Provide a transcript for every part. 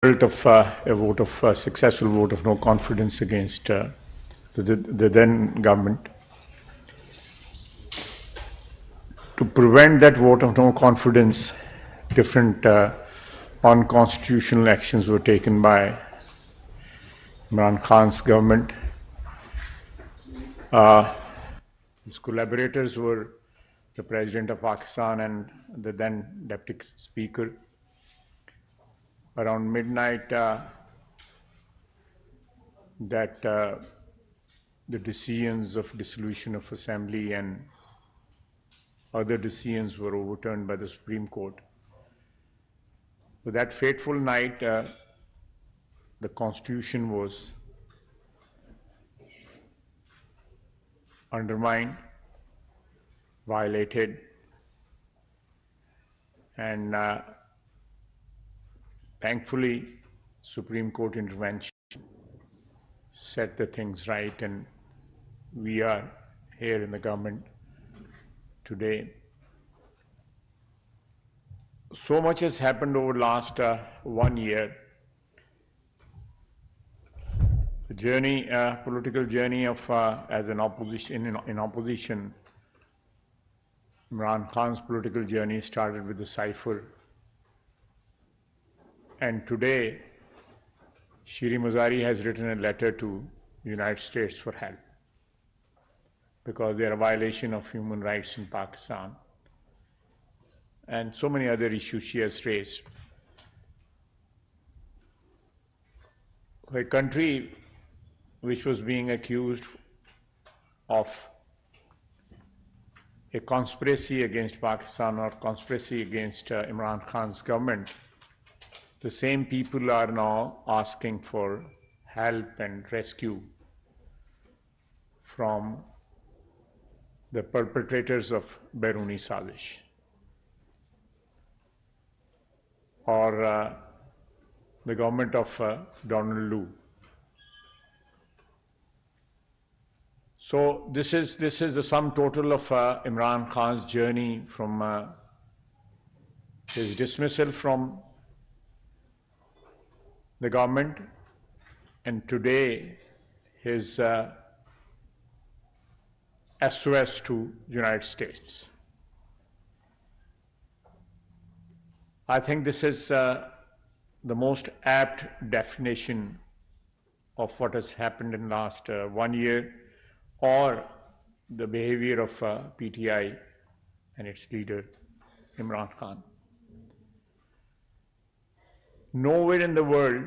Of a successful vote of no confidence against the then government. To prevent that vote of no confidence, different unconstitutional actions were taken by Imran Khan's government. His collaborators were the President of Pakistan and the then Deputy Speaker. Around midnight, the decisions of dissolution of assembly and other decisions were overturned by the Supreme Court. But that fateful night, the Constitution was undermined, violated, and thankfully, Supreme Court intervention set the things right, and we are here in the government today. So much has happened over the last 1 year. The journey, political journey of as an opposition in opposition. Imran Khan's political journey started with the cipher. And today, Shiri Mazari has written a letter to the United States for help because there are violations of human rights in Pakistan and so many other issues she has raised. A country which was being accused of a conspiracy against Pakistan or conspiracy against Imran Khan's government, the same people are now asking for help and rescue from the perpetrators of Bairuni Sazish or the government of Donald Lu. So this is the sum total of Imran Khan's journey from his dismissal from the government, and today his SOS to the United States. I think this is the most apt definition of what has happened in the last 1 year, or the behavior of PTI and its leader, Imran Khan. Nowhere in the world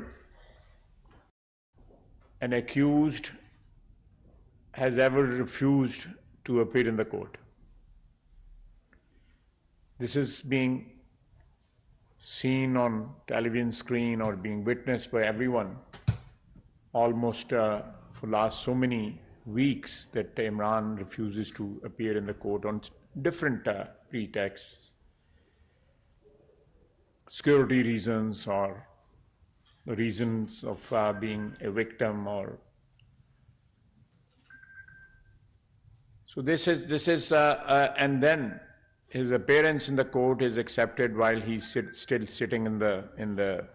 an accused has ever refused to appear in the court. This is being seen on television screen or being witnessed by everyone almost for last so many weeks that Imran refuses to appear in the court on different pretexts. Security reasons or reasons of being a victim, or so this is and then his appearance in the court is accepted while he's still sitting in the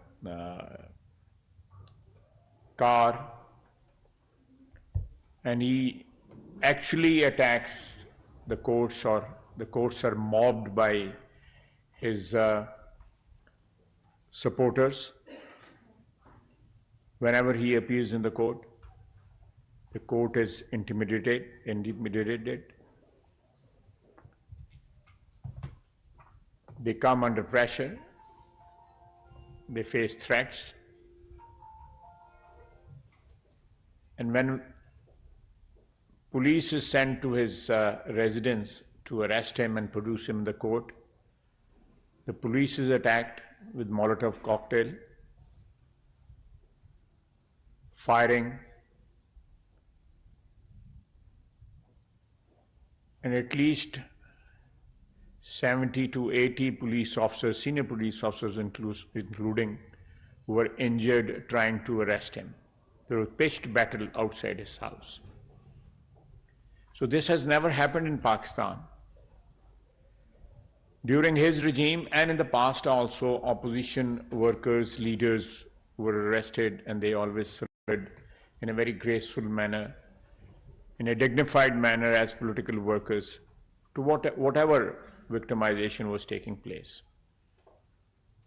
car, and he actually attacks the courts, or the courts are mobbed by his supporters. Whenever he appears in the court is intimidated. They come under pressure. They face threats. And when police is sent to his residence to arrest him and produce him in the court, the police is attacked with Molotov cocktail, firing, and at least 70 to 80 police officers, senior police officers including, who were injured trying to arrest him. There was a pitched battle outside his house. So this has never happened in Pakistan. During his regime and in the past also, opposition workers, leaders were arrested, and they always surrendered in a very graceful manner, in a dignified manner as political workers to whatever victimization was taking place.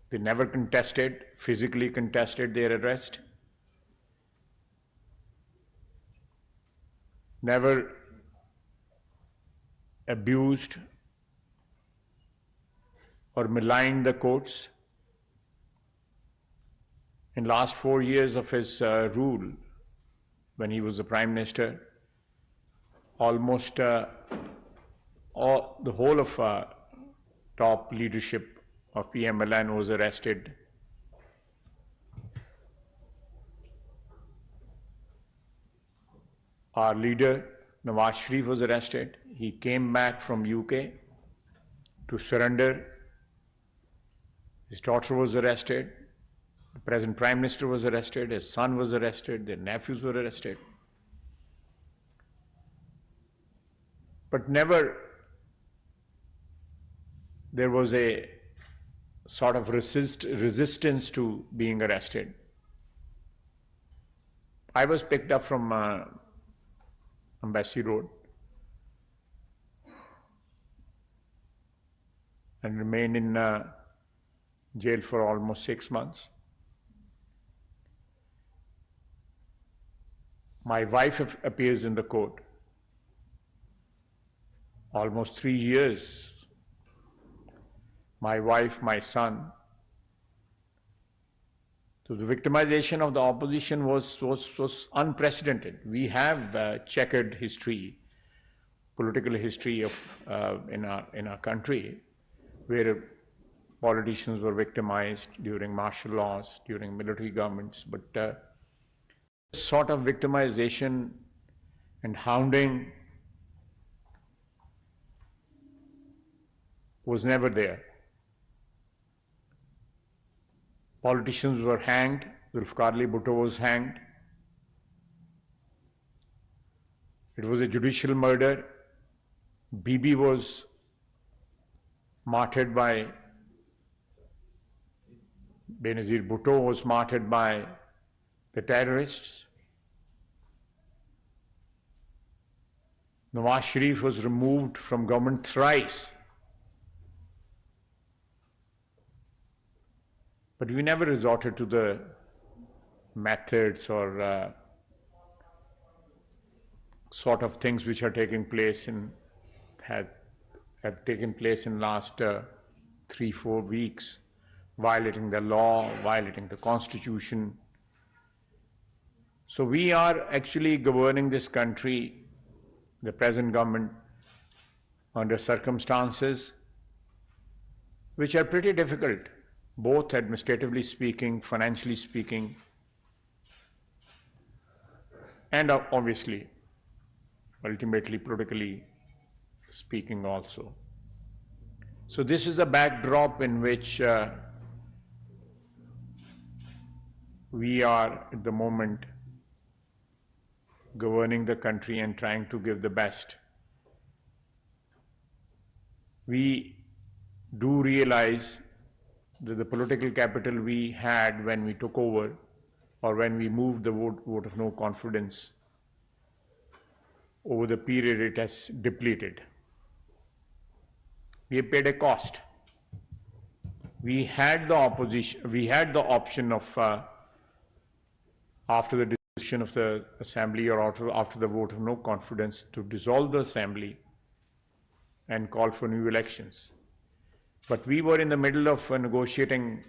They never physically contested their arrest, never abused or maligned the courts. In last 4 years of his rule, when he was the Prime Minister, almost the whole of top leadership of PMLN was arrested. Our leader, Nawaz Sharif, was arrested. He came back from UK to surrender. His daughter was arrested. The present Prime Minister was arrested. His son was arrested. Their nephews were arrested. But never there was a sort of resistance to being arrested. I was picked up from Embassy Road and remained in jail for almost 6 months. My wife appears in the court. Almost 3 years. My wife, my son. So the victimization of the opposition was unprecedented. We have checkered history, political history of in our country, where politicians were victimized during martial laws, during military governments, but this sort of victimization and hounding was never there. Politicians were hanged. Zulfikar Ali Bhutto was hanged. It was a judicial murder. Bibi was martyred by Benazir Bhutto was martyred by the terrorists. Nawaz Sharif was removed from government thrice. But we never resorted to the methods or sort of things which are taking place have taken place in last 3-4 weeks, violating the law, violating the constitution. So we are actually governing this country, the present government, under circumstances which are pretty difficult, both administratively speaking, financially speaking, and obviously, ultimately, politically speaking also. So this is a backdrop in which we are at the moment governing the country and trying to give the best. We do realize that the political capital we had when we took over, or when we moved the vote of no confidence, over the period it has depleted. We have paid a cost. We had the option of, after the decision of the assembly or after the vote of no confidence, to dissolve the assembly and call for new elections. But we were in the middle of a negotiating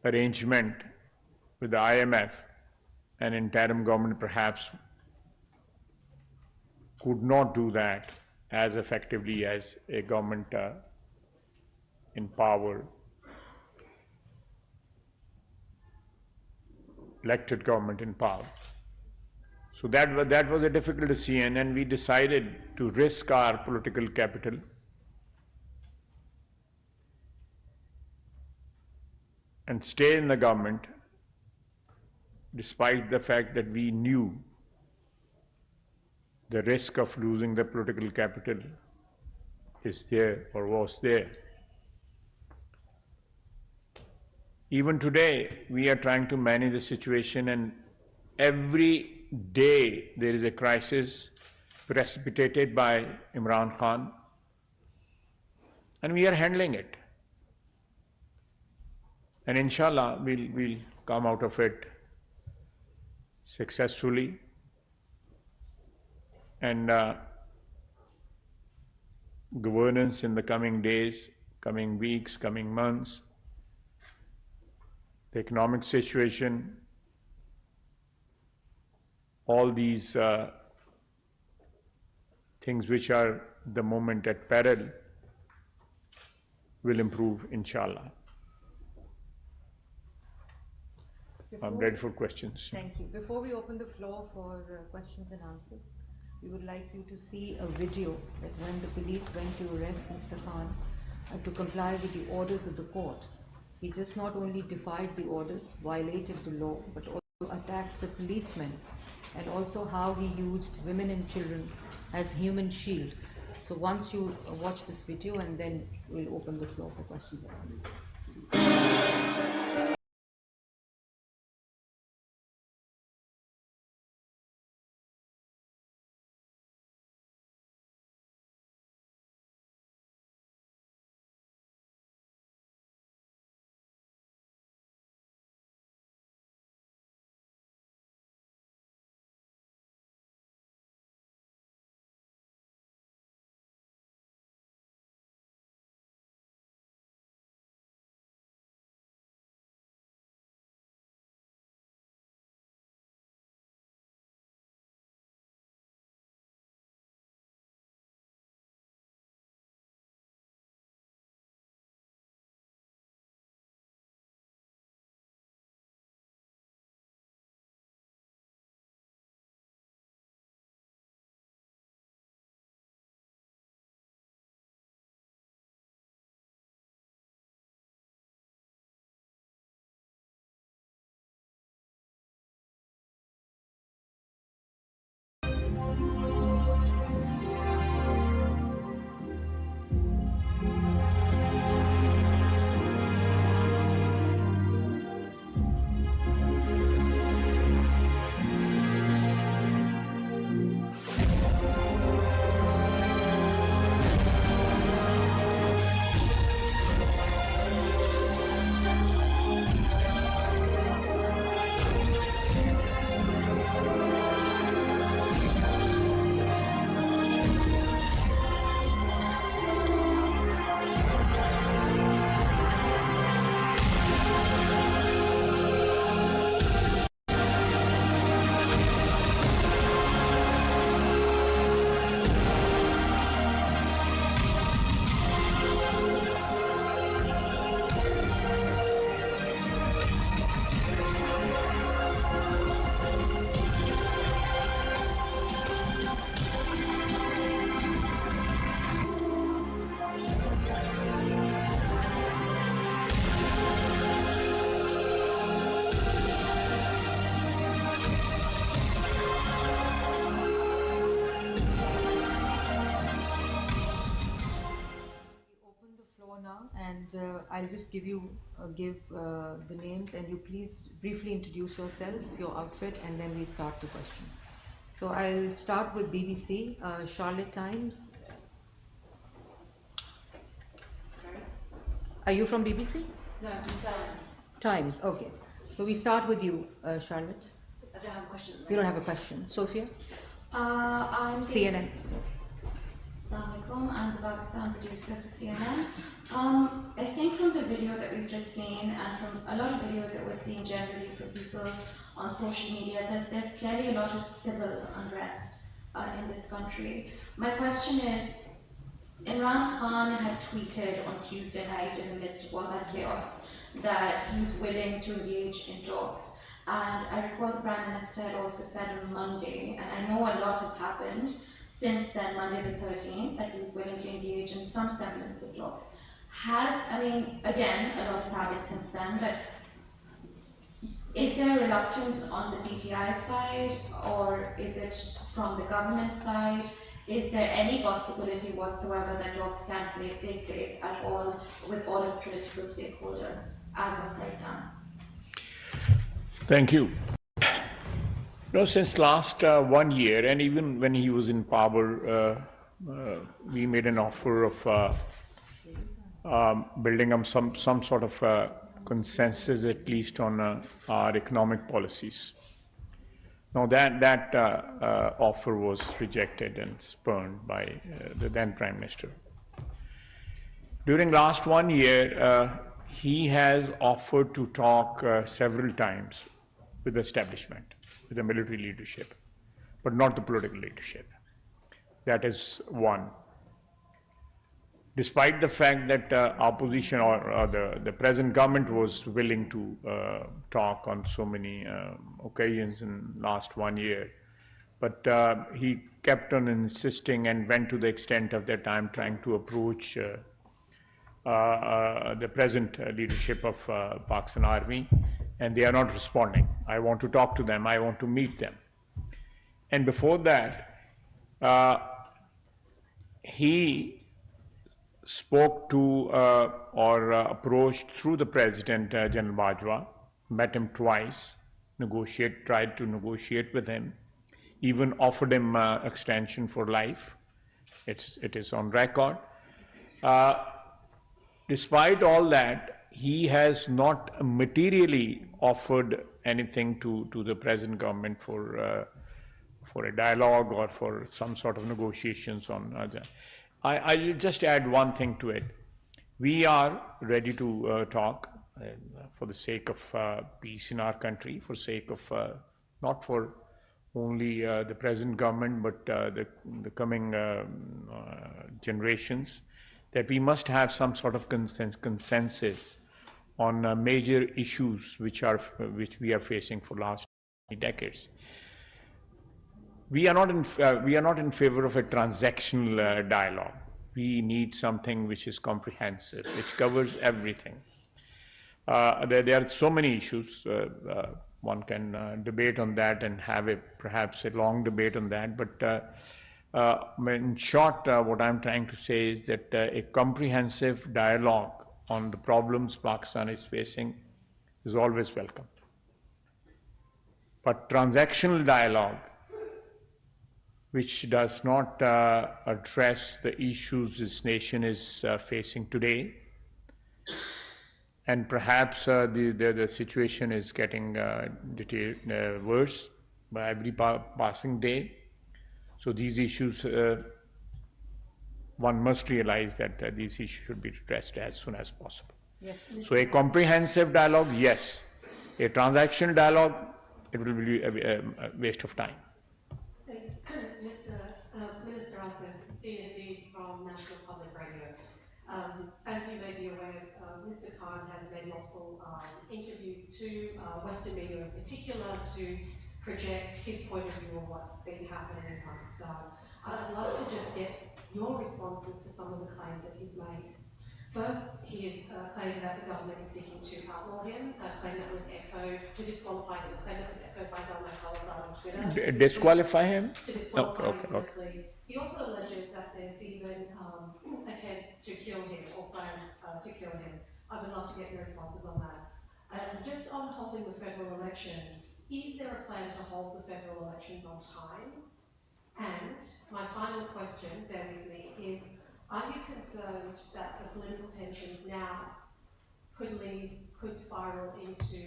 arrangement with the IMF, and interim government perhaps could not do that as effectively as a government in power, elected government in power. So that was a difficult decision, and we decided to risk our political capital and stay in the government, despite the fact that we knew the risk of losing the political capital is there or was there. Even today, we are trying to manage the situation, and every day there is a crisis precipitated by Imran Khan, and we are handling it. And inshallah, we'll come out of it successfully. And governance in the coming days, coming weeks, coming months, the economic situation, all these things which are the moment at peril will improve, inshallah. I'm ready for questions. Thank you. Before we open the floor for questions and answers, we would like you to see a video that when the police went to arrest Mr. Khan to comply with the orders of the court, he just not only defied the orders, violated the law, but also attacked the policemen, and also how he used women and children as human shield. So once you watch this video, and then we'll open the floor for questions and answers. And I'll just give the names, and you please briefly introduce yourself, your outfit, and then we start the question. So I'll start with BBC, Charlotte Times. Sorry? Are you from BBC? No, Times. Times, okay. So we start with you, Charlotte. I don't have a question. You don't have a question. Sophia? I'm CNN. Assalamualaikum. I'm the Pakistan producer for CNN. I think from the video that we've just seen, and from a lot of videos that we're seeing generally from people on social media, there's clearly a lot of civil unrest in this country. My question is, Imran Khan had tweeted on Tuesday night in the midst of all that chaos that he's willing to engage in talks. And I recall the Prime Minister had also said on Monday, and I know a lot has happened since then, Monday the 13th, that he was willing to engage in some semblance of talks. Again, a lot has happened since then, but is there reluctance on the PTI side, or is it from the government side? is there any possibility whatsoever that talks can take place at all with all of political stakeholders as of right now? Thank you. Since last 1 year, and even when he was in power, we made an offer of building up some sort of consensus, at least on our economic policies. Now that offer was rejected and spurned by the then Prime Minister. During last 1 year, he has offered to talk several times with the establishment, with the military leadership, but not the political leadership. That is one. Despite the fact that opposition or the present government was willing to talk on so many occasions in last 1 year, but he kept on insisting and went to the extent of their time trying to approach the present leadership of Pakistan Army, and they are not responding. I want to talk to them, I want to meet them. And before that, he spoke to or approached through the President, General Bajwa, met him twice, tried to negotiate with him, even offered him extension for life. It is on record. Despite all that, he has not materially offered anything to the present government for a dialogue or for some sort of negotiations on that. I'll just add one thing to it. We are ready to talk for the sake of peace in our country, for sake of not for only the present government, but the coming generations, that we must have some sort of consensus on major issues which we are facing for last decades. We are not in favor of a transactional dialogue. We need something which is comprehensive, which covers everything. There are so many issues. One can debate on that and have perhaps a long debate on that. But in short, what I'm trying to say is that a comprehensive dialogue on the problems Pakistan is facing is always welcome. But transactional dialogue, which does not address the issues this nation is facing today, and perhaps the situation is getting worse by every passing day. So these issues, one must realize that these issues should be addressed as soon as possible. Yes, so a comprehensive dialogue, yes. A transactional dialogue, it will be a waste of time. Minister Asif, D&D from National Public Radio. As you may be aware, Mr. Khan has made multiple interviews to Western media in particular to project his point of view on what's been happening in Pakistan. I'd love to just get your responses to some of the claims that he's made. First, he has claimed that the government is seeking to outlaw him, a claim that was echoed, to disqualify him, a claim that was echoed by Zalmay Khalilzad on Twitter. Disqualify him? To disqualify him directly. Okay. He also alleges that there's even attempts to kill him or plans to kill him. I would love to get your responses on that. Just on holding the federal elections, is there a plan to hold the federal elections on time? And my final question, bear with me, is are you concerned that the political tensions now could spiral into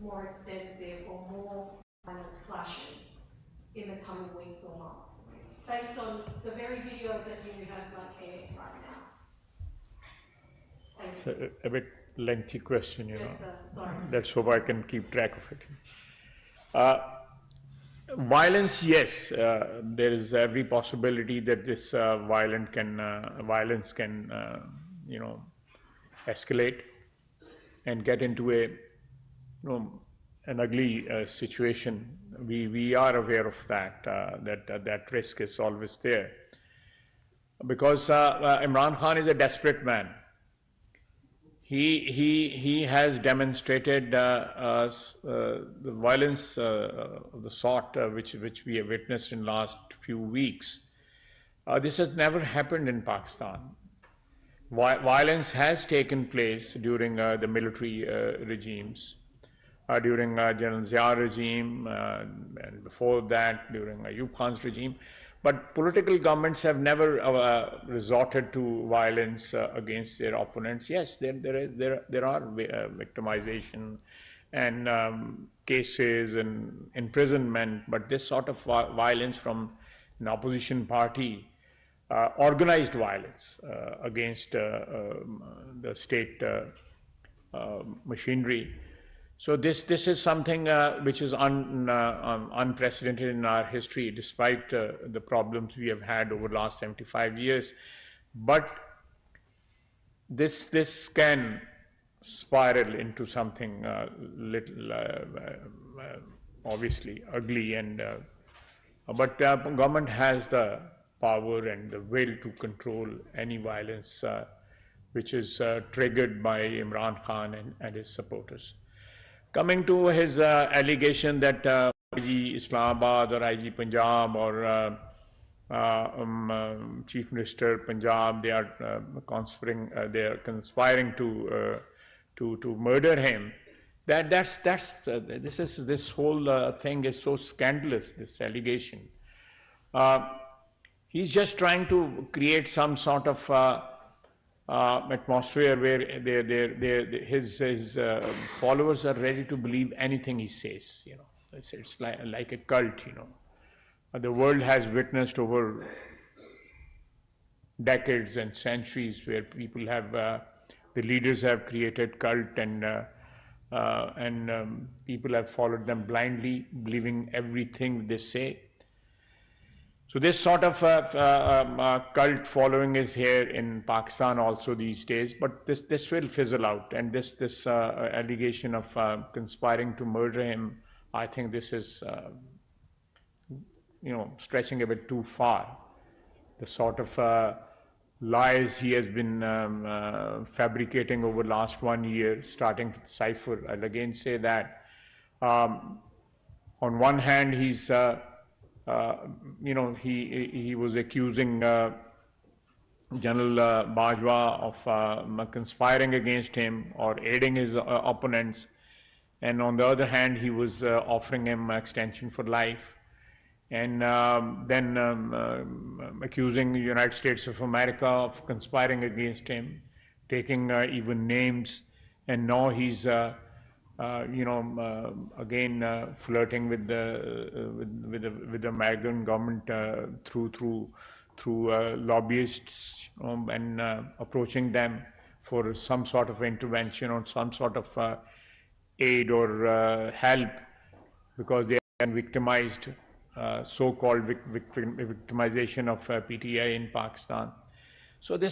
more extensive or more violent clashes in the coming weeks or months, based on the very videos that you have aired right now? Thank you. It's a bit lengthy question, you know. Yes, sir. Sorry. Let's hope I can keep track of it. Violence, yes, there is every possibility that this violence can, escalate and get into an ugly situation. We are aware of that. That risk is always there, because Imran Khan is a desperate man. He has demonstrated the violence of the sort which we have witnessed in last few weeks. This has never happened in Pakistan. Violence has taken place during the military regimes, during General Zia regime, and before that during Ayub Khan's regime. But political governments have never resorted to violence against their opponents. Yes, there are victimization and cases and imprisonment, but this sort of violence from an opposition party, organized violence against the state machinery. So this is something which is unprecedented in our history, despite the problems we have had over the last 75 years. But this can spiral into something little obviously ugly, and but government has the power and the will to control any violence which is triggered by Imran Khan and his supporters. Coming to his allegation that IG Islamabad or IG Punjab or Chief Minister Punjab, they are conspiring to murder him. This whole thing is so scandalous. This allegation. He's just trying to create some sort of atmosphere where his followers are ready to believe anything he says. You know, it's like a cult. You know, the world has witnessed over decades and centuries where people have, the leaders have created cult, and people have followed them blindly, believing everything they say. So this sort of cult following is here in Pakistan also these days, but this will fizzle out, and this allegation of conspiring to murder him, I think this is stretching a bit too far. The sort of lies he has been fabricating over the last 1 year, starting with Cypher. I'll again say that on one hand he's he was accusing General Bajwa of conspiring against him or aiding his opponents, and on the other hand he was offering him extension for life, and then accusing the United States of America of conspiring against him, taking even names, and now he's again flirting with the American government through lobbyists, and approaching them for some sort of intervention or some sort of aid or help, because they are victimized, so-called victimization of PTI in Pakistan. So he'll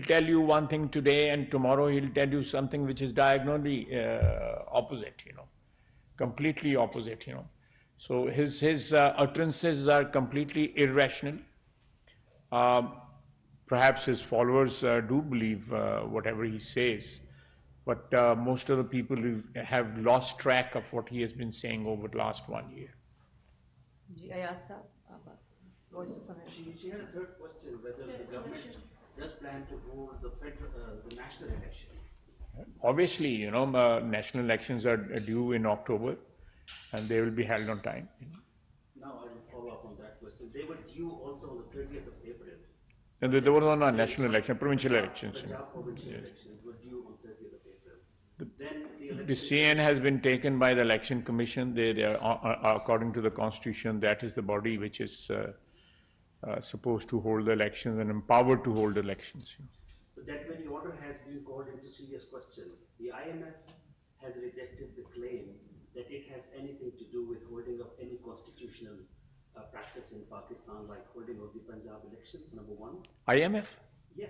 tell you one thing today, and tomorrow he'll tell you something which is diagonally opposite, completely opposite, So his utterances are completely irrational. Perhaps his followers do believe whatever he says, but most of the people have lost track of what he has been saying over the last 1 year. Voice of America. She had a third question, whether the government does plan to hold the national election. Obviously, national elections are due in October, and they will be held on time. Now I will follow up on that question. They were due also on the 30th of April. And there were not national elections, provincial elections. Provincial elections were due on 30th of April. Then the CN has been taken by the Election Commission. They are, according to the Constitution, that is the body which is supposed to hold the elections and empowered to hold elections. But that very order has been called into serious question. The IMF has rejected the claim that it has anything to do with holding of any constitutional practice in Pakistan, like holding of the Punjab elections, number one. IMF? Yeah.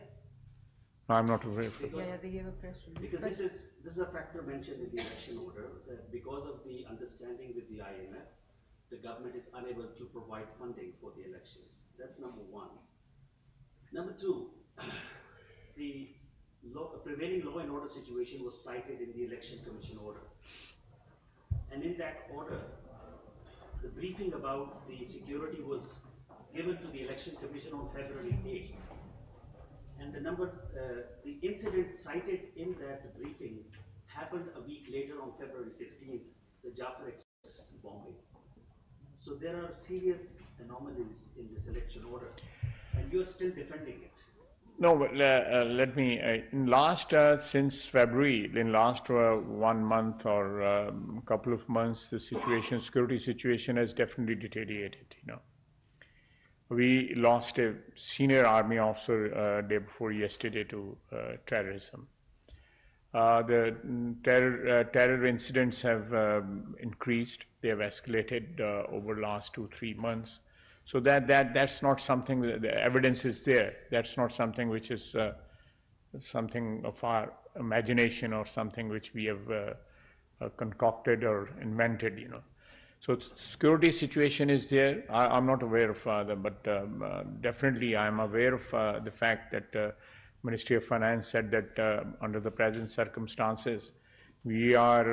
No, I'm not aware of it. They gave a press release. Because this is a factor mentioned in the election order, that because of the understanding with the IMF, the government is unable to provide funding for the elections. That's number one. Number two, the prevailing law and order situation was cited in the Election Commission order. And in that order, the briefing about the security was given to the Election Commission on February 8th. And the incident cited in that briefing happened a week later on February 16th, the Jafar Express bombing. So there are serious anomalies in this election order, and you're still defending it. No, but let me, since February, in last 1 month or couple of months, the security situation has definitely deteriorated, We lost a senior army officer day before yesterday to terrorism. The terror incidents have increased. They have escalated over the last 2-3 months. So that's not something, the evidence is there. That's not something which is something of our imagination or something which we have concocted or invented, So security situation is there. I'm not aware of that, but definitely I'm aware of the fact that Ministry of Finance said that under the present circumstances, we are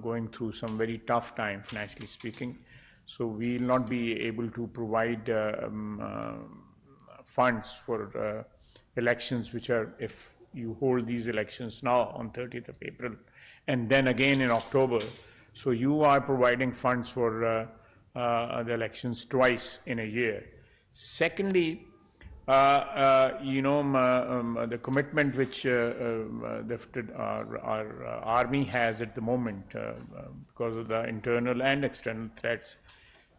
going through some very tough time, financially speaking. So we will not be able to provide funds for elections, which are, if you hold these elections now on 30th of April, and then again in October, so you are providing funds for the elections twice in a year. Secondly, the commitment which our army has at the moment, because of the internal and external threats,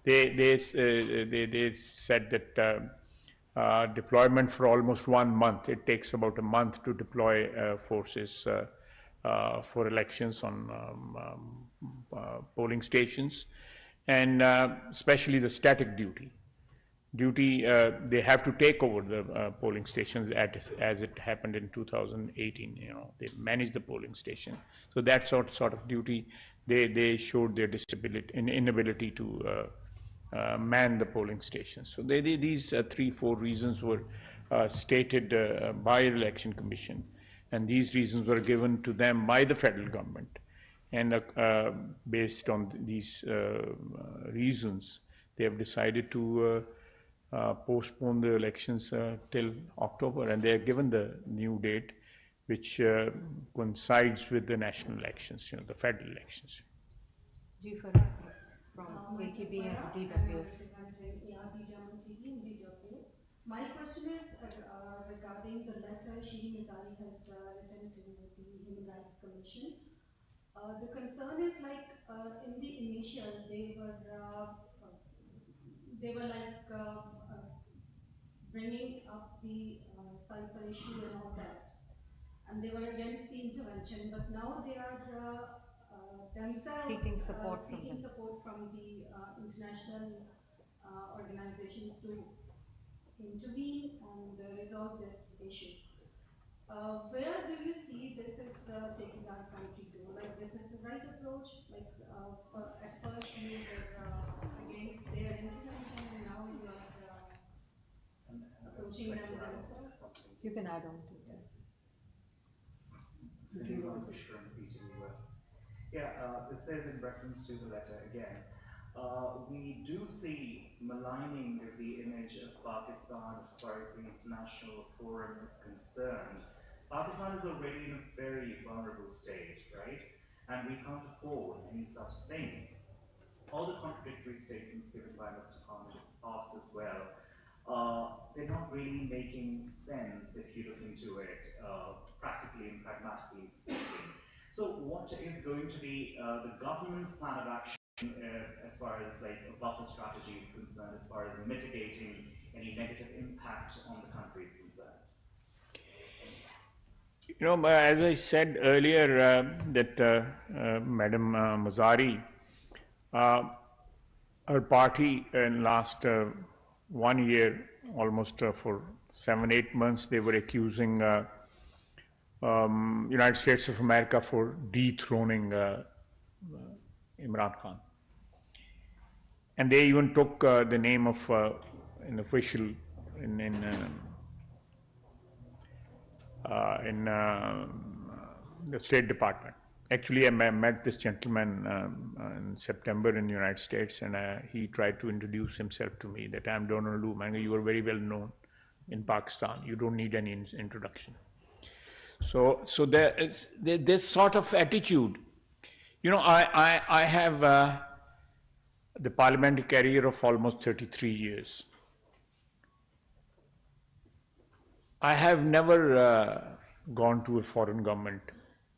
they said that deployment for almost 1 month. It takes about a month to deploy forces for elections on polling stations, and especially the static duty. They have to take over the polling stations as it happened in 2018. They manage the polling station. So that sort of duty, they showed their inability to man the polling stations. So these 3-4 reasons were stated by the Election Commission, and these reasons were given to them by the federal government. And based on these reasons, they have decided to postpone the elections till October, and they are given the new date, which coincides with the national elections, the federal elections. From AKB and DW. My question is regarding the letter Shiri Mizari has written to the Human Rights Commission. The concern is in the initial, they were bringing up the sulfur issue and all that, and they were against the intervention. But now they are themselves seeking support from the international organizations to intervene and resolve this issue. Where do you see this is taking our country to? This is the right approach? At first you were against their intervention, and now you are approaching them themselves? You can add on to this. It says in reference to the letter again, we do see maligning the image of Pakistan as far as the international forum is concerned. Pakistan is already in a very vulnerable state, right? And we can't afford any such things. All the contradictory statements given by Mr. Khan in the past as well, they're not really making sense if you look into it, practically and pragmatically speaking. So what is going to be the government's plan of action as far as a buffer strategy is concerned, as far as mitigating any negative impact on the country is concerned? As I said earlier, that Madam Mazari, her party in last 1 year, almost for 7-8 months, they were accusing United States of America for dethroning Imran Khan. And they even took the name of an official in the State Department, Actually, I met this gentleman in September in the United States, and he tried to introduce himself to me that I'm Donald Lu. Man, you are very well known in Pakistan. You don't need any introduction. So there is this sort of attitude. You know, I have the parliamentary career of almost 33 years. I have never gone to a foreign government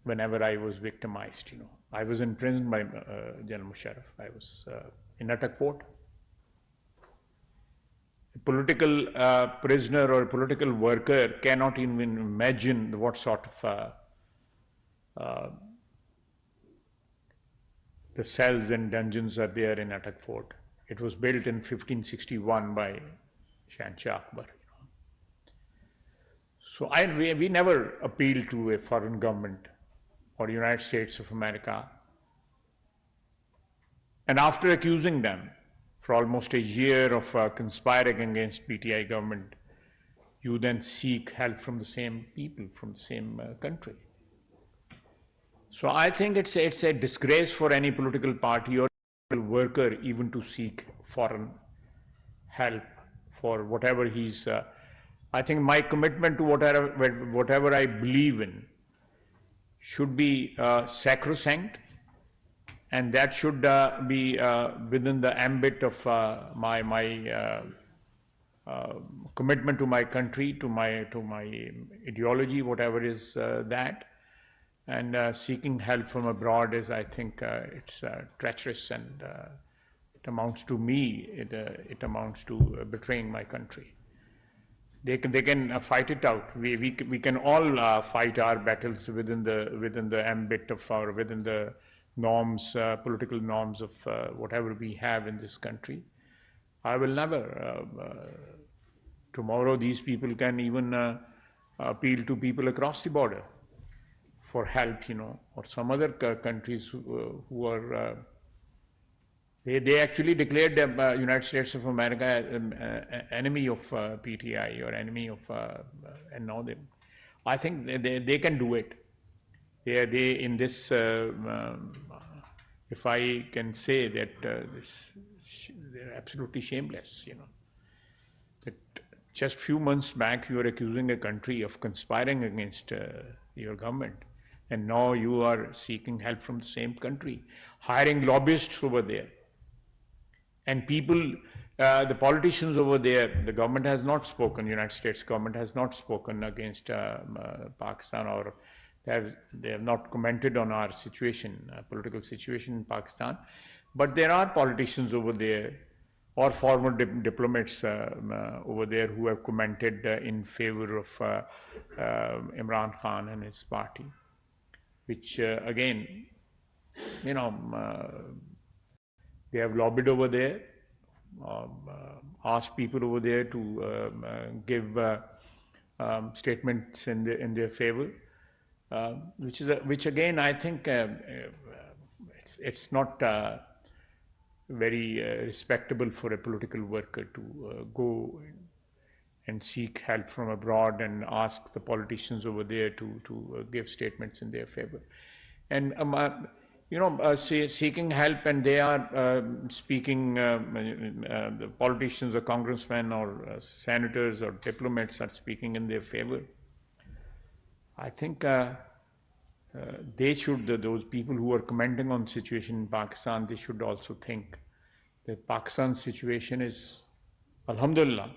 whenever I was victimized, you know. I was imprisoned by General Musharraf. I was in Atak Fort. A political prisoner or a political worker cannot even imagine what sort of the cells and dungeons are there in Atak Fort. It was built in 1561 by Shahanshah Akbar. So we never appealed to a foreign government or United States of America. And after accusing them for almost a year of conspiring against PTI government, you then seek help from the same people, from the same country. So I think it's a disgrace for any political party or worker even to seek foreign help for whatever he's. I think my commitment to whatever I believe in should be sacrosanct, and that should be within the ambit of my commitment to my country, to my ideology, whatever is that. And seeking help from abroad is, I think, it's treacherous, and it amounts to me. It amounts to betraying my country. They can fight it out. We can all fight our battles within the ambit of within the norms, political norms of whatever we have in this country. I will never. Tomorrow, these people can even appeal to people across the border for help, you know, or some other countries who are. They actually declared the United States of America enemy of PTI or enemy of, and now they, I think they can do it. They in this, if I can say that they're absolutely shameless, you know. That just few months back you are accusing a country of conspiring against your government, and now you are seeking help from the same country, hiring lobbyists over there. And people, the politicians over there, the government has not spoken, United States government has not spoken against Pakistan, or they have not commented on our situation, political situation in Pakistan. But there are politicians over there, or former diplomats over there, who have commented in favor of Imran Khan and his party, which again, you know, they have lobbied over there, asked people over there to give statements in their favor, which again I think it's not very respectable for a political worker to go and seek help from abroad and ask the politicians over there to give statements in their favor. And you know, seeking help, and they are speaking, the politicians or congressmen or senators or diplomats are speaking in their favor. I think they should, those people who are commenting on the situation in Pakistan, they should also think that Pakistan's situation is, alhamdulillah,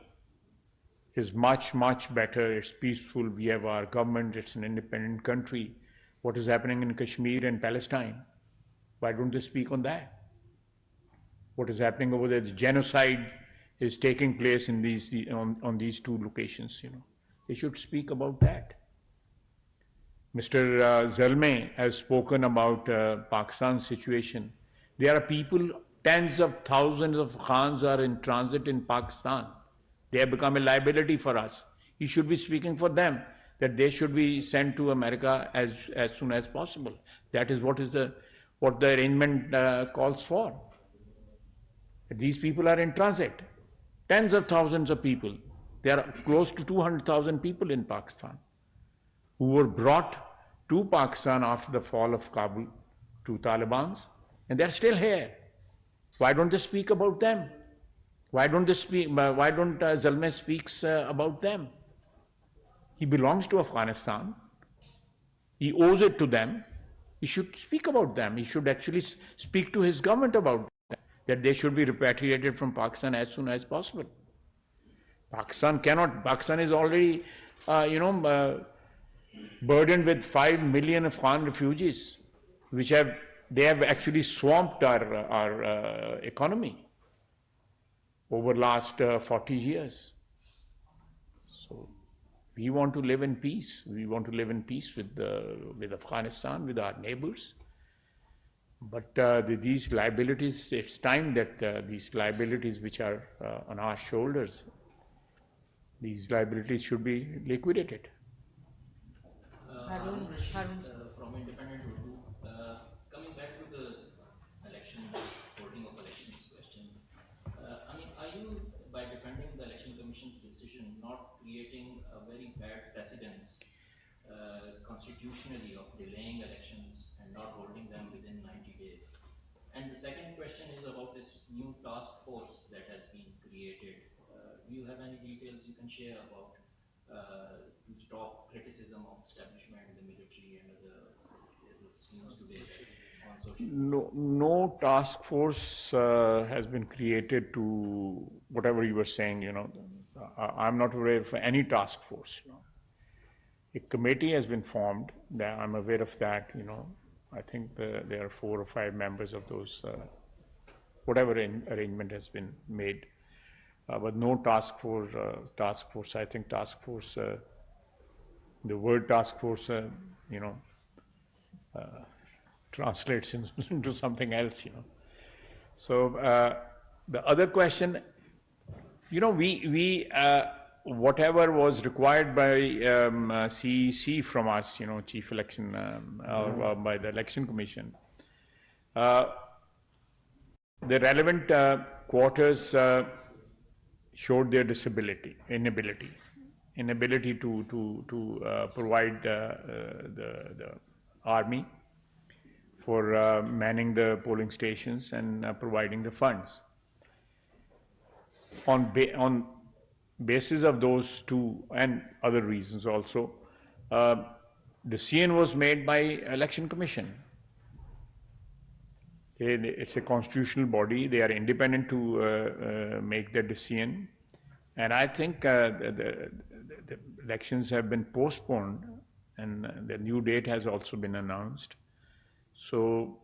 is much, much better. It's peaceful. We have our government. It's an independent country. What is happening in Kashmir and Palestine? Why don't they speak on that? What is happening over there? The genocide is taking place in on these two locations, you know. They should speak about that. Mr. Zalmay has spoken about Pakistan's situation. There are people, tens of thousands of Khans are in transit in Pakistan. They have become a liability for us. He should be speaking for them, that they should be sent to America as soon as possible. That is what the arrangement calls for. These people are in transit. Tens of thousands of people. There are close to 200,000 people in Pakistan who were brought to Pakistan after the fall of Kabul to Taliban's, and they're still here. Why don't they speak about them? Why don't Zalmay speaks about them? He belongs to Afghanistan. He owes it to them. He should speak about them. He should actually speak to his government about them, that they should be repatriated from Pakistan as soon as possible. Pakistan cannot. Pakistan is already, burdened with 5 million Afghan refugees, which they have actually swamped our economy over last 40 years. So we want to live in peace. We want to live in peace with Afghanistan, with our neighbors. But these liabilities, it's time that these liabilities which are on our shoulders, these liabilities should be liquidated. Harun. From Independent Urdu, coming back to the election, holding of elections question, are you, by defending the Election Commission's decision, not creating a very bad precedence constitutionally of delaying elections and not holding them within 90 days? And the second question is about this new task force that has been created. Do you have any details you can share about to stop criticism of establishment, the military, and other schemes today on social media? No task force has been created to whatever you were saying. I'm not aware of any task force. A committee has been formed. I'm aware of that. I think there are 4 or 5 members of those. Whatever arrangement has been made. But no task force. I think task force, the word task force, translates into something else, So the other question, we whatever was required by CEC from us, Chief Election, or by the Election Commission, the relevant quarters showed their inability to provide the army for manning the polling stations and providing the funds. On basis of those two and other reasons also, the decision was made by Election Commission. It's a constitutional body. They are independent to make their decision. And I think the elections have been postponed and the new date has also been announced. So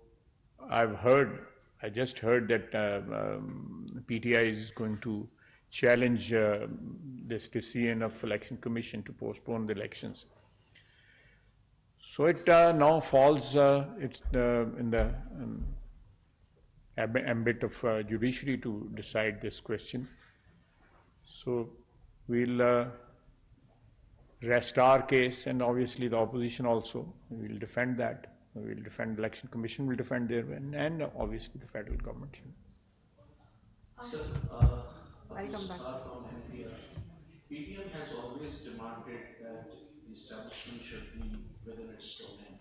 I just heard that PTI is going to challenge this decision of Election Commission to postpone the elections. So it now falls in the ambit of judiciary to decide this question. So we'll rest our case, and obviously the opposition also will defend that. We'll defend the Election Commission, will defend their and obviously the federal government. Sir, I'll come back. From NPR. PTM has always demanded that the establishment should be within its domain.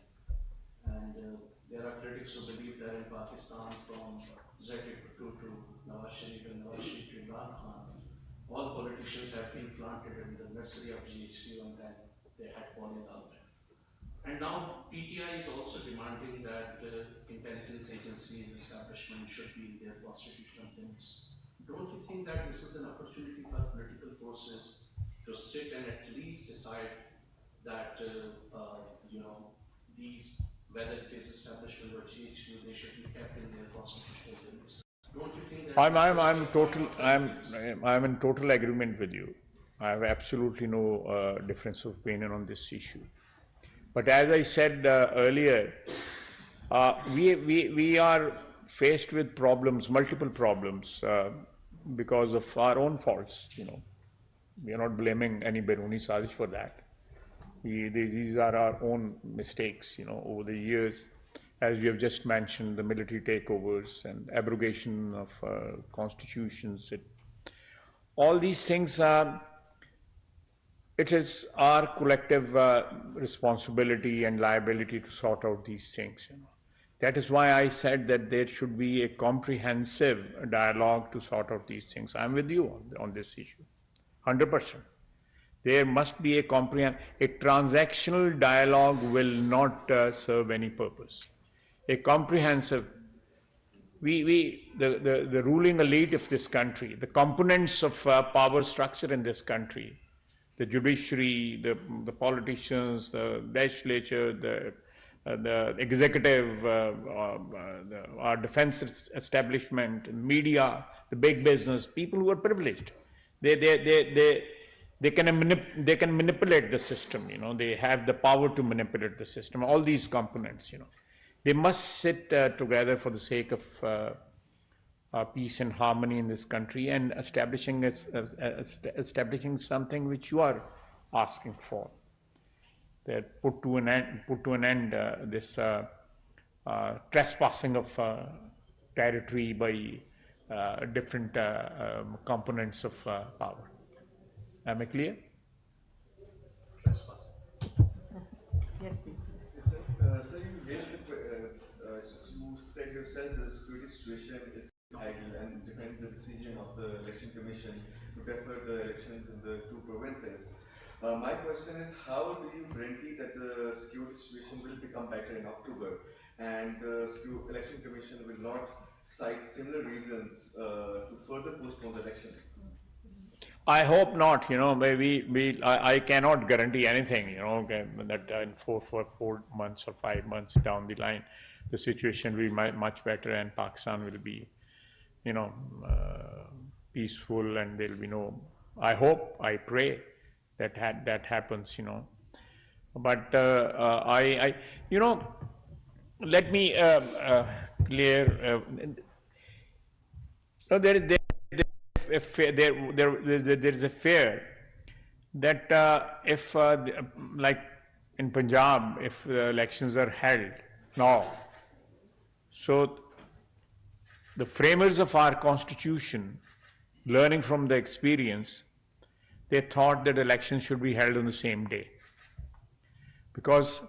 And there are critics who believe that in Pakistan, from Zaki to Nawaz Sharif and Nawaz Sharif to Imran Khan, all politicians have been planted in the nursery of GHQ and then they had fallen out. And now PTI is also demanding that intelligence agencies establishment should be in their constitutional limits. Don't you think that this is an opportunity for political forces to sit and at least decide that these, whether it is establishment or GHQ, they should be kept in their constitutional limits? Don't you think that I'm in total agreement with you. I have absolutely no difference of opinion on this issue. But as I said earlier, we are faced with problems, multiple problems, because of our own faults. We are not blaming any Beruni Sazish for that. These are our own mistakes. Over the years, as we have just mentioned, the military takeovers and abrogation of constitutions. All these things it is our collective responsibility and liability to sort out these things. That is why I said that there should be a comprehensive dialogue to sort out these things. I'm with you on this issue, 100%. There must be a transactional dialogue will not serve any purpose. A comprehensive, the ruling elite of this country, the components of power structure in this country, the judiciary, the politicians, the legislature, the executive, our defense establishment, media, the big business, people who are privileged, they can manipulate the system. They have the power to manipulate the system. All these components, they must sit together for the sake of peace and harmony in this country, and establishing something which you are asking for. That put to an end this trespassing of territory by different components of power. Am I clear? Yes, please. Sir, you said yourself the security situation is ideal and defend the decision of the election commission to defer the elections in the two provinces. My question is, how do you guarantee that the security situation will become better in October and the election commission will not cite similar reasons to further postpone the elections? I hope not. I cannot guarantee anything. That in 4 months or 5 months down the line, the situation will be much better and Pakistan will be, peaceful, and there will be no. I hope, I pray that happens. But let me clear. There is a fear that if, like in Punjab, if the elections are held now, so the framers of our constitution, learning from the experience, they thought that elections should be held on the same day. Because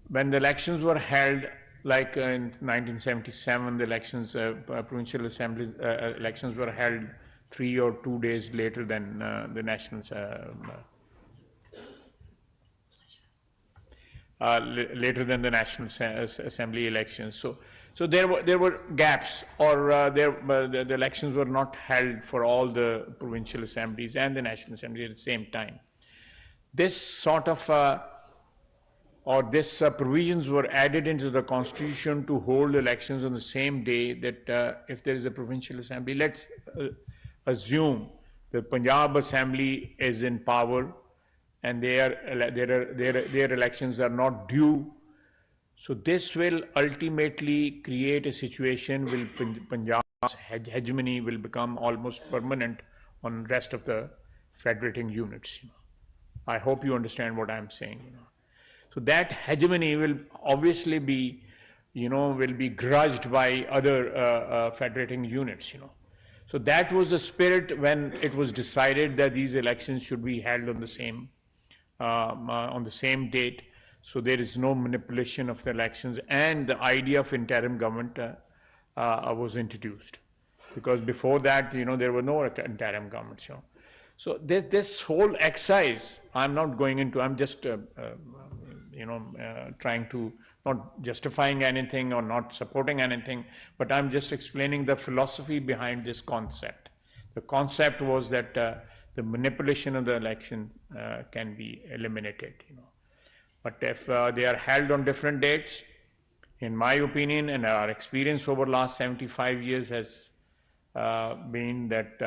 when the elections were held, like in 1977, the elections, provincial assembly elections were held 3 or 2 days later than the national assembly elections. So there were gaps, or the elections were not held for all the provincial assemblies and the national assembly at the same time. This sort of provisions were added into the constitution to hold elections on the same day, that if there is a provincial assembly, let's assume the Punjab assembly is in power and their elections are not due. So this will ultimately create a situation where Punjab's hegemony will become almost permanent on the rest of the federating units. I hope you understand what I'm saying. So that hegemony will obviously be, will be grudged by other federating units. So that was the spirit when it was decided that these elections should be held on the same date. So there is no manipulation of the elections, and the idea of interim government was introduced, because before that, there were no interim governments. So this whole exercise, I'm not going into. I'm just trying to, not justifying anything or not supporting anything, but I'm just explaining the philosophy behind this concept. The concept was that the manipulation of the election can be eliminated. But if they are held on different dates, in my opinion and our experience over the last 75 years has been that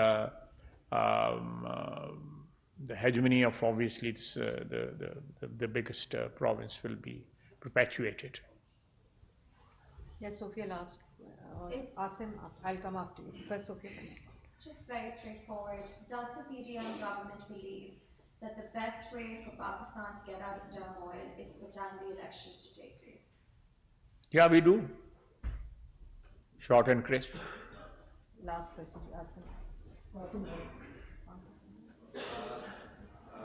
the hegemony of obviously the biggest province will be perpetuated. Yes, Sophia last. Asim, I'll come after you. First, Sophia. Just very straightforward. Does the PDM government believe that the best way for Pakistan to get out of turmoil is for timely elections to take place? Yeah, we do. Short and crisp. Last question, Asim.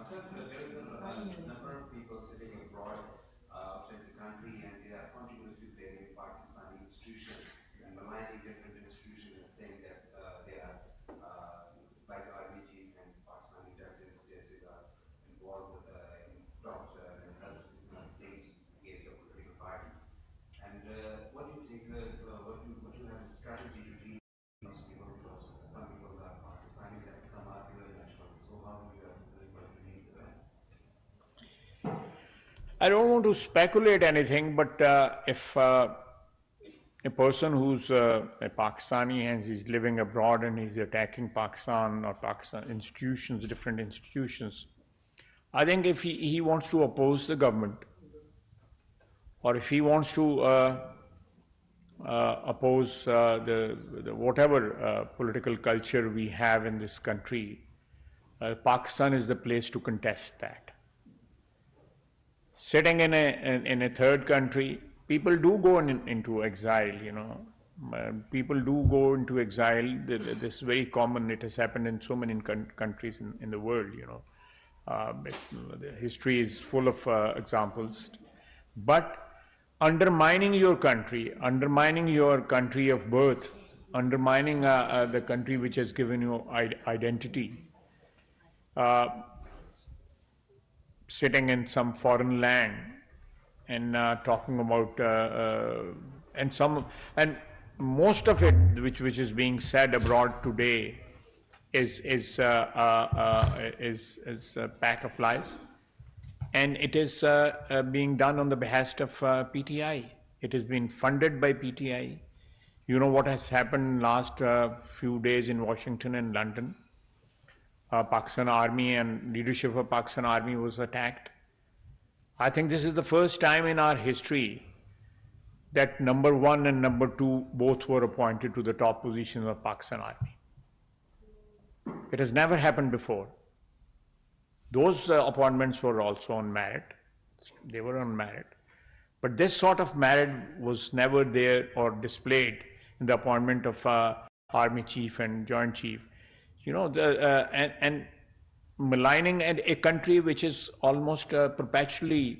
So there is a number of people sitting abroad outside the country, and they are continuously blaming Pakistani institutions and maligning different institutions and saying that they are, like army chief and Pakistani intelligence agencies are involved in torture and other things against a political party. And what do you think, what do you have a strategy to deal with those people, because some people are Pakistanis and some are dual nationals, so how do you have to deal with them? I don't want to speculate anything, but if a person who's a Pakistani and he's living abroad and he's attacking Pakistan or Pakistan institutions, different institutions, I think if he wants to oppose the government, or if he wants to oppose the whatever political culture we have in this country, Pakistan is the place to contest that. Sitting in a third country, people do go into exile, you know. People do go into exile. This is very common. It has happened in so many countries in the world, you know. The history is full of examples. But undermining your country of birth, undermining the country which has given you identity, sitting in some foreign land and talking about and most of it which is being said abroad today is a pack of lies, and it is being done on the behest of PTI. It has been funded by PTI. You know what has happened last few days in Washington and London. Pakistan Army and leadership of Pakistan Army was attacked. I think this is the first time in our history that number 1 and number 2 both were appointed to the top positions of Pakistan Army. It has never happened before. Those appointments were also on merit. They were on merit. But this sort of merit was never there or displayed in the appointment of Army Chief and Joint Chief. You know, and maligning a country which is almost perpetually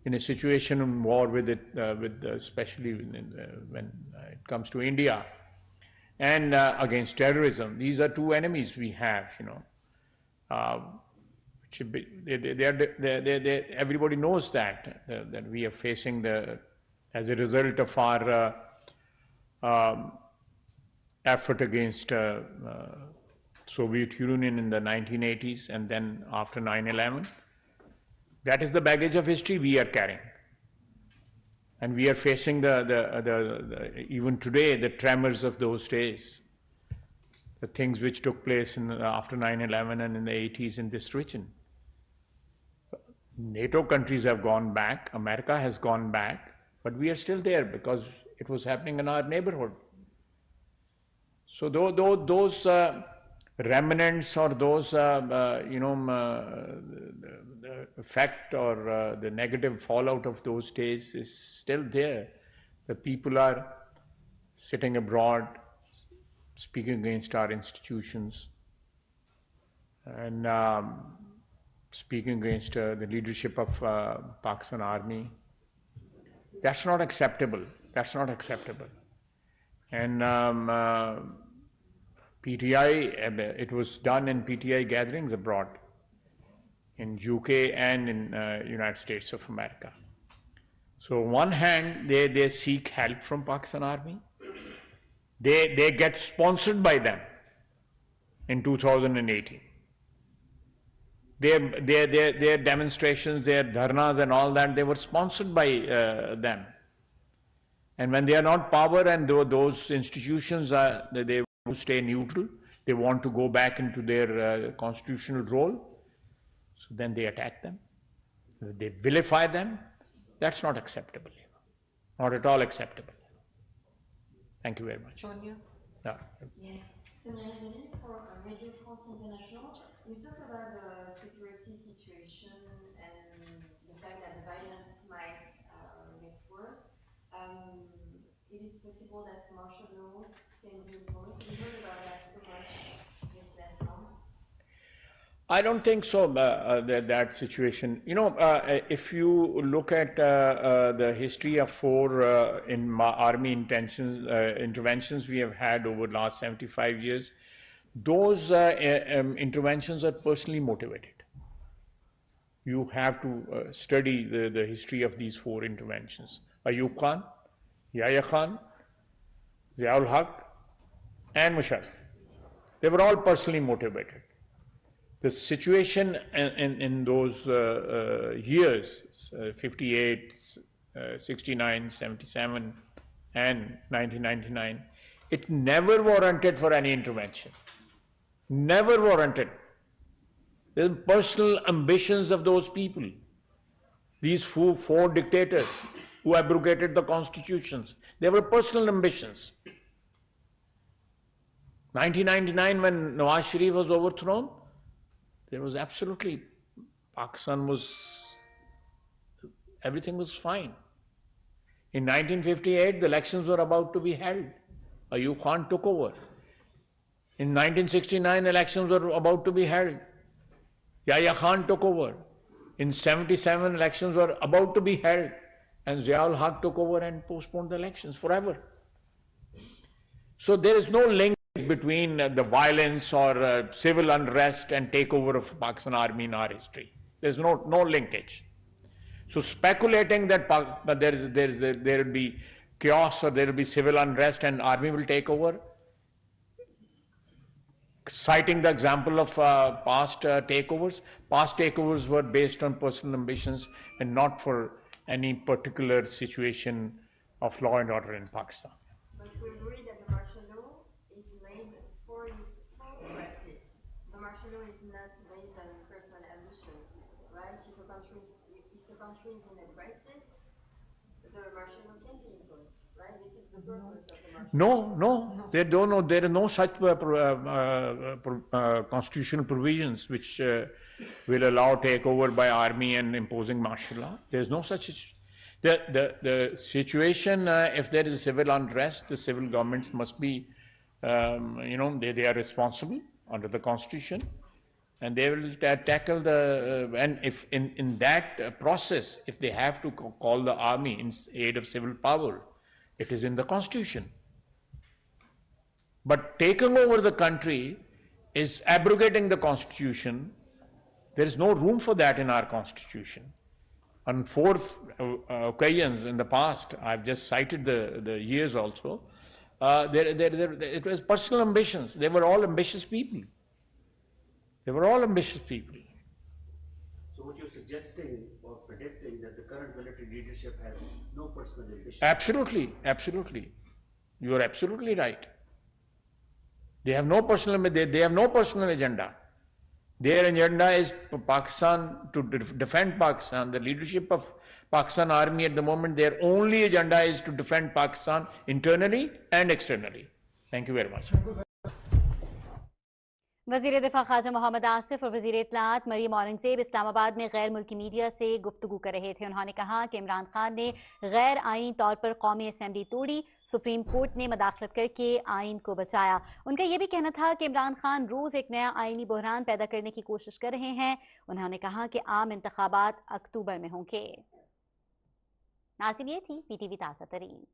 in a situation of war with it, especially when it comes to India, and against terrorism. These are two enemies we have, you know. Everybody knows that we are facing as a result of our effort against Soviet Union in the 1980s and then after 9/11. That is the baggage of history we are carrying. And we are facing even today, the tremors of those days, the things which took place after 9/11 and in the 80s in this region. NATO countries have gone back, America has gone back, but we are still there because it was happening in our neighborhood. So those remnants or those, the effect or the negative fallout of those days is still there. The people are sitting abroad, speaking against our institutions, and speaking against the leadership of Pakistan Army. That's not acceptable. That's not acceptable. And PTI, it was done in PTI gatherings abroad, in UK and in United States of America. So on one hand, they seek help from Pakistan Army. They get sponsored by them in 2018. Their demonstrations, their dharnas and all that, they were sponsored by them. And when they are not power and those institutions, they want to stay neutral, they want to go back into their constitutional role, so then they attack them, they vilify them. That's not acceptable, not at all acceptable. Thank you very much. Sonia? Yeah. Yes, Sonia for Radio France International. You talk about the security situation and the fact that the violence might get worse. Is it possible that martial law can be imposed? We heard about that so much, it's less long. I don't think so, that situation. You know, if you look at the history of 4 army interventions we have had over the last 75 years, those interventions are personally motivated. You have to study the history of these 4 interventions. Ayub Khan, Yahya Khan, Ziaul Haq, and Musharraf. They were all personally motivated. The situation in those years, 58, 69, 77, and 1999, it never warranted for any intervention. Never warranted. The personal ambitions of those people, these 4 dictators who abrogated the constitutions, they were personal ambitions. 1999, when Nawaz Sharif was overthrown, there was absolutely, Pakistan was, everything was fine. In 1958, the elections were about to be held. Ayub Khan took over. In 1969, elections were about to be held. Yahya Khan took over. In 77, elections were about to be held. And Ziaul Haq took over and postponed the elections forever. So there is no link between the violence or civil unrest and takeover of Pakistan army in our history. There's no linkage. So speculating that there will be chaos or there will be civil unrest and army will take over, citing the example of past takeovers were based on personal ambitions and not for any particular situation of law and order in Pakistan. But we agree that the martial law is made for crisis. The martial law is not based on personal ambitions, right? If a country is in a crisis, the martial law can be imposed, right? This is the purpose of the martial law. No, there are no such constitutional provisions which will allow takeover by army and imposing martial law. There is no such. The situation, if there is civil unrest, the civil governments must be, they are responsible under the constitution, and they will tackle and if in that process, if they have to call the army in aid of civil power, it is in the constitution. But taking over the country is abrogating the constitution. There is no room for that in our constitution. On 4 occasions in the past, I've just cited the years also, it was personal ambitions. They were all ambitious people. So what you're suggesting or predicting that the current military leadership has no personal ambition? Absolutely. You are absolutely right. They have no personal agenda. Their agenda is Pakistan, to defend Pakistan. The leadership of Pakistan Army at the moment, their only agenda is to defend Pakistan internally and externally. Thank you very much. वजीर दफा ख्वाजा मोहम्मद आसिफ और वजीर इत्तलात मरीम औरंगजेब इस्लामाबाद में गैर मुल्की media से गुफ्तगू कर रहे थे। उन्होंने कहा कि इमरान खान ने गैर आईनी तौर पर कौमी असम्बली तोड़ी, सुप्रीम कोर्ट ने मदाखलत करके आइन को बचाया। उनका यह भी कहना था कि इमरान खान रोज़ एक नया आइनी बहरान पैदा करने की कोशिश कर रहे हैं। उन्होंने कहा कि आम इंतखाबात अक्टूबर में होंगे। नाज़रीन, ये थी PTV ताज़ा तरीन।